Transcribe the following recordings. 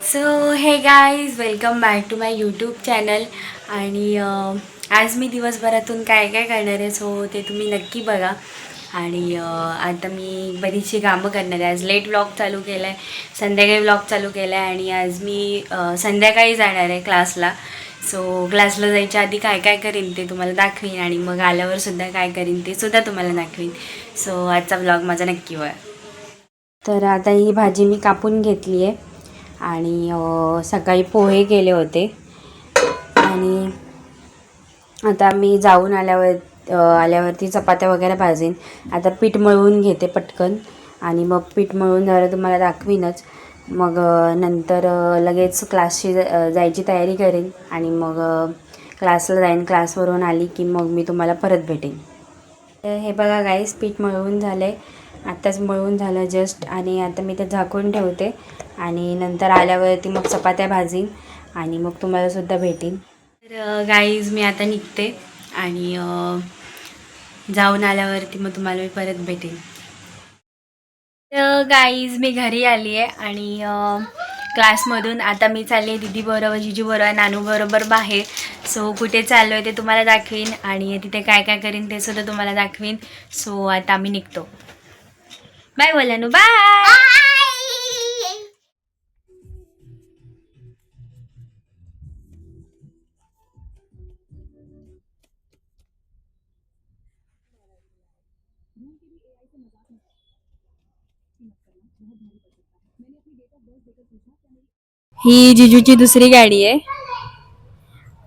So hey guys welcome back to my YouTube channel. आणि आज मी दिवसभरातून काय काय करणार आहे सो ते तुम्ही नक्की बघा. आणि आता मी बरीचशी कामं करणार आहे. आज लेट व्लॉग चालू केला आहे, संध्याकाळी व्लॉग चालू केला आहे. आणि आज मी संध्याकाळी जाणार आहे क्लासला. सो क्लासला जायच्या आधी काय काय करीन ते तुम्हाला दाखवीन, आणि मग आल्यावर सुद्धा काय करीन ते सुद्धा तुम्हाला दाखवीन. सो आजचा व्लॉग माझा नक्की बघा. तर आता ही भाजी मी कापून घेतली आहे. आणि सकाळी पोहे केले होते. आणि आता मी जाऊन आल्यावरती चपात्या वगैरे भाजीन. आता पीठ मळवून घेते पटकन, आणि मग पीठ मळून झालं तुम्हाला दाखवीनच. मग नंतर लगेच क्लासची जायची तयारी करेन, आणि मग क्लासला जाईन. क्लासवरून आली की मग मी तुम्हाला परत भेटेन. हे बघा गाईस, पीठ मळवून झालं आहे. आत्ताच मळवून झालं जस्ट. आणि आता मी ते झाकून ठेवते, आणि नंतर आल्यावरती मग चपात्या भाजीन, आणि मग तुम्हालासुद्धा भेटेन. तर गाईज मी आता निघते, आणि जाऊन आल्यावरती मग तुम्हाला मी परत भेटेन. तर गाईज मी घरी आली आहे, आणि क्लासमधून आता मी चालली आहे दीदीबरोबर, जिजूबरोबर, नानूबरोबर बाहेर. सो कुठे चाललो आहे ते तुम्हाला दाखवीन, आणि तिथे काय काय करीन ते सुद्धा तुम्हाला दाखवीन. सो आता आम्ही निघतो. बाय बोला नू, बाय. ही जिजूची दुसरी गाडी आहे,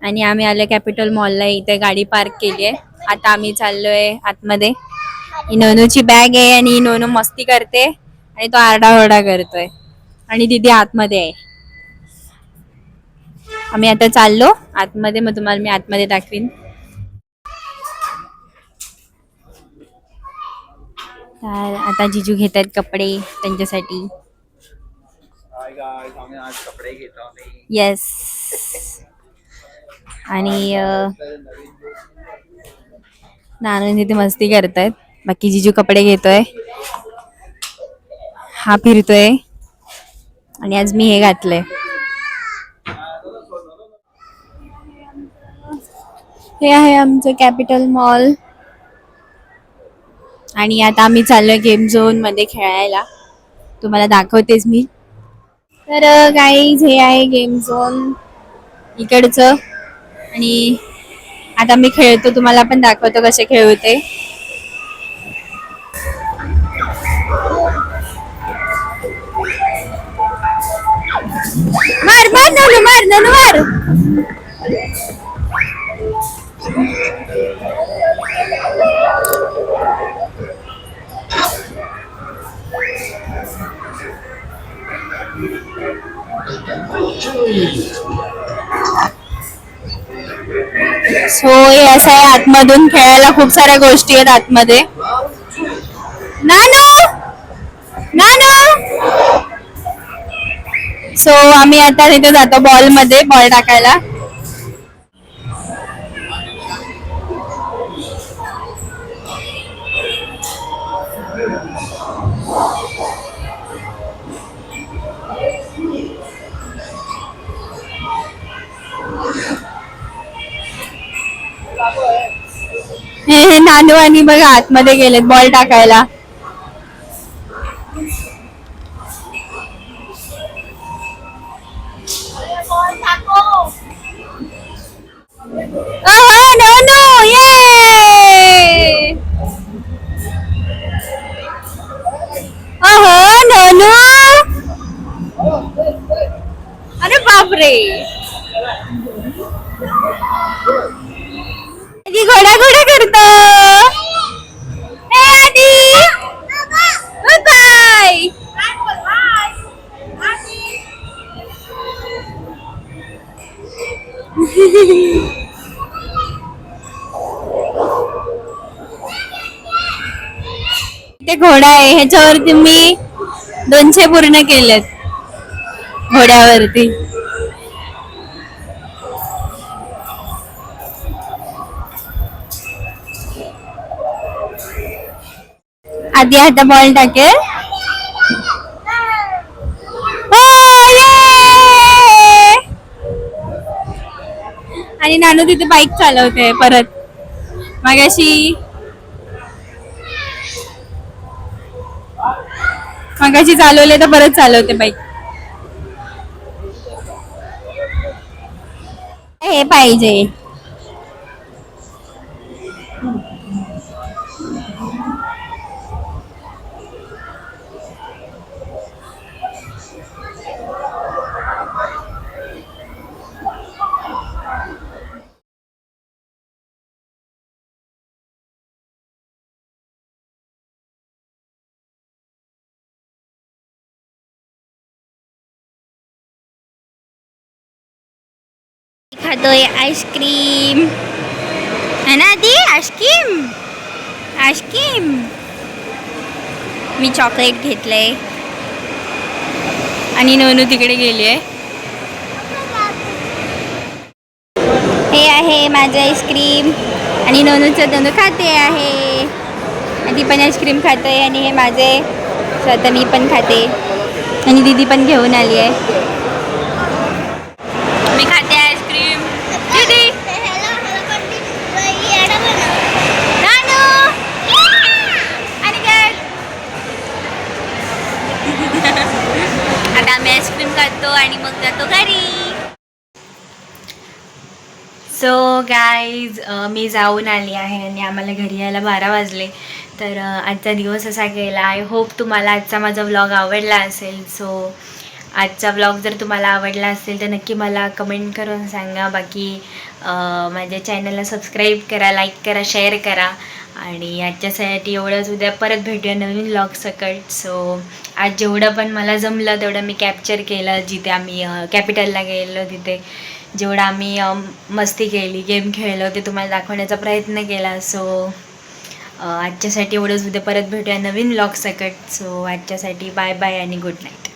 आणि आम्ही आलो कॅपिटल मॉलला. इथे गाडी पार्क केली आहे. आता आम्ही चाललोय आतमध्ये. ही नोनूची बॅग आहे, आणि नोनू मस्ती करते, आणि तो आरडाओरडा करतोय, आणि दीदी आतमध्ये आहे. आम्ही आता चाललो आतमध्ये, मग तुम्हाला मी आतमध्ये दाखवीन. तर आता जिजू घेत आहेत कपडे त्यांच्यासाठी. आज कपडे घेतो आम्ही. येस. आणि नानू तिथे मस्ती करतायत. बाकी जिजू कपडे घेतोय, हा फिरतोय, आणि आज मी हे घातलंय. हे आहे आमचं कॅपिटल मॉल. आणि आता आम्ही चाललोय गेम झोन मध्ये खेळायला. तुम्हाला दाखवतेच मी. तर गाईज हे आहे गेम झोन इकडचं. आणि आता मी खेळतो, तुम्हाला पण दाखवतो कसे खेळते. मार मार ननू, मार ननू, मार. सो हे असं आहे, आतमधून खेळायला खूप साऱ्या गोष्टी आहेत आतमध्ये. नानू, नानू. सो आम्ही आता तिथे जातो बॉल मध्ये, बॉल टाकायला. हे नानू आणि बघा आतमध्ये गेलेत बॉल टाकायला. नानू, ये. नानू, अरे बापरे. आधी घोडा घोडा करतो. आधी बाय. ते घोडा आहे, ह्याच्यावरती मी 200 पूर्ण केलेत घोड्यावरती. आधी आता बॉल टाकेल. आणि नानू तिथे बाईक चालवते परत. मगाशी चालवले तर परत चालवते बाईक. हे पाहिजे. खातोय आईस्क्रीम. है ना ती आईस्क्रीम. आईस्क्रीम. मी चॉकलेट घेतलंय आणि नोनू तिकडे गेली आहे. हे आहे माझं आईस्क्रीम आणि नोनू खाते आहे. ती पण आईस्क्रीम खाते आणि हे माझे. स्वतः मी पण खाते आणि दीदी पण घेऊन आली आहे. मी खाते आईस्क्रीम. दीदी नानू आणि काय आता आम्ही आईस्क्रीम खातो आणि मग जातो घरी. सो गाईज मी जाऊन आली आहे आणि आम्हाला घरी यायला 12 वाजले. तर आजचा दिवस असा गेला. आय होप तुम्हाला आजचा माझा व्लॉग आवडला असेल. सो आजचा व्लॉग जर तुम्हाला आवडला असेल तर नक्की मला कमेंट करून सांगा. बाकी माझ्या चॅनलला सबस्क्राईब करा, लाईक करा, शेअर करा. आणि आजच्यासाठी एवढंच. उद्या परत भेटूया नवीन व्लॉग सकट. सो आज जेवढं पण मला जमलं तेवढं मी कॅप्चर केलं. जिथे आम्ही कॅपिटलला गेलो तिथे जेवढं आम्ही मस्ती केली, गेम खेळलो ते तुम्हाला दाखवण्याचा प्रयत्न केला. सो आजच्यासाठी एवढंच. उद्या परत भेटूया नवीन व्लॉग सकट. सो आजच्यासाठी बाय बाय आणि गुड नाईट.